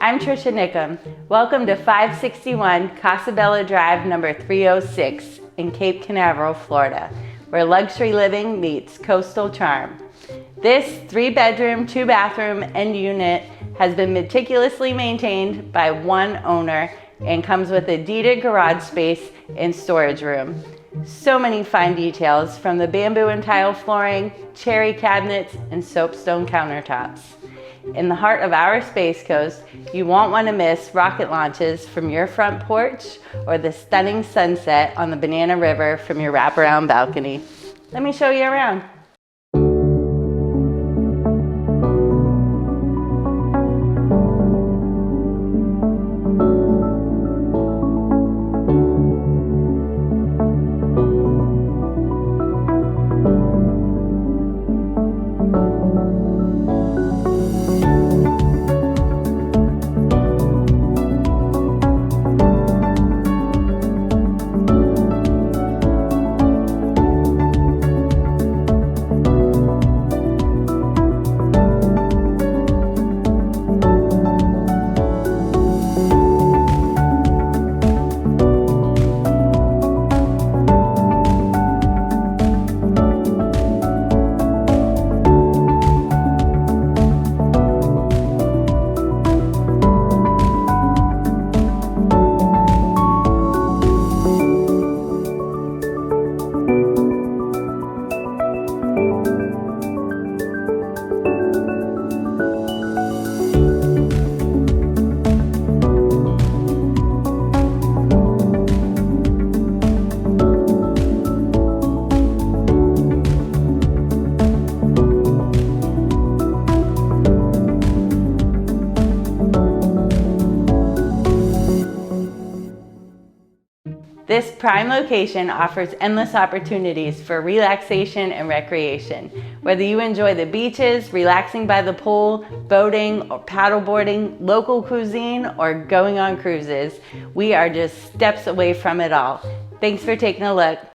I'm Trisha Nickham. Welcome to 561 Casabella Drive number 306 in Cape Canaveral, Florida, where luxury living meets coastal charm. This 3-bedroom, 2-bathroom end unit has been meticulously maintained by one owner and comes with a deeded garage space and storage room. So many fine details, from the bamboo and tile flooring, cherry cabinets, and soapstone countertops. In the heart of our Space Coast, you won't want to miss rocket launches from your front porch or the stunning sunset on the Banana River from your wraparound balcony. Let me show you around. This prime location offers endless opportunities for relaxation and recreation. Whether you enjoy the beaches, relaxing by the pool, boating or paddleboarding, local cuisine, or going on cruises, we are just steps away from it all. Thanks for taking a look.